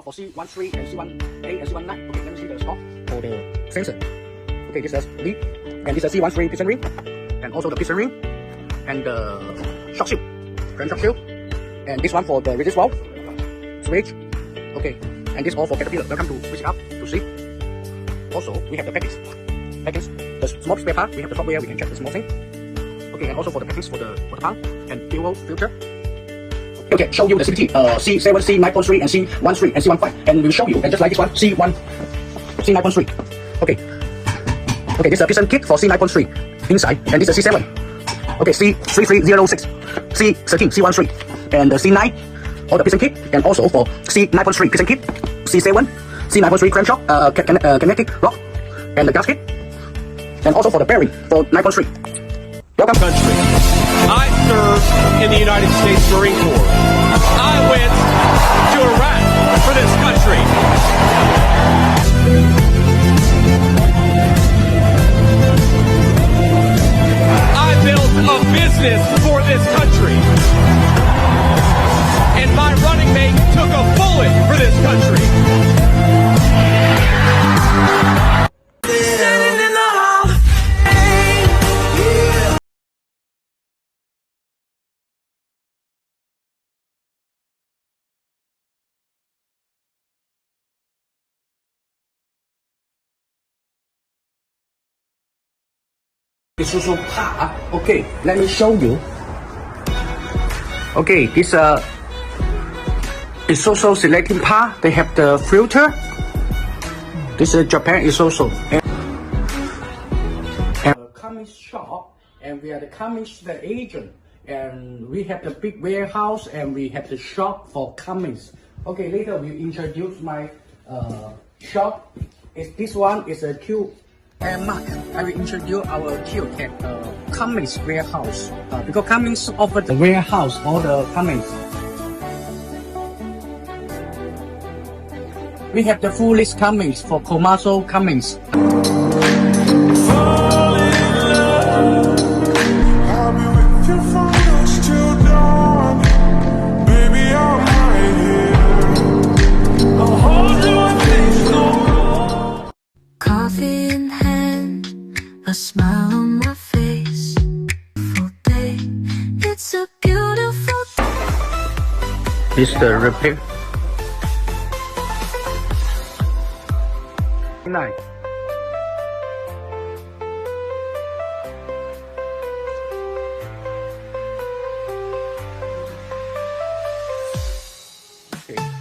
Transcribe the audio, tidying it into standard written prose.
for C13 and C18 and C19. Okay, let me see the stock for the sensor. Okay, this is lead, and this is C13 piston ring, and also the piston ring, and the shock shield, front shock shield, and this one for the resist valve, switch. Okay, and this all for Caterpillar. Welcome to visit up to see. Also, we have the package, the small spare part. We have the software. We can check the small thing. Okay, and also for the package for the water pump and fuel filter. Okay, show you the CVT, C7, C9.3, and C13, and C15, and we'll show you, and just like this one, C9.3. Okay, this is a piston kit for C9.3 inside, and this is C7. Okay, C3306, C13, C13, and the C9, all the piston kit, and also for C9.3 piston kit, C7, C9.3 crankshaft, kinetic rock, and the gasket, and also for the bearing for 9.3. Welcome. Country. I served in the United States Marine Corps. I went to Iraq for this country. I built a business for this country. And my running mate took a bullet for this country. Isuzu car. Okay, let me show you. Okay, this Isuzu selecting part. They have the filter. This is Japan Isuzu. And Cummins shop, and we are the Cummins the agent, and we have the big warehouse, and we have the shop for Cummins. Okay, later we introduce my shop. This one is a Q. And Mark, I will introduce our Kyotechs Cummins warehouse because Cummins offer the warehouse all the Cummins. We have the full list Cummins for Komatsu Cummins. A smile on my face, full day. It's a beautiful day. This is the repair. Nice. Okay.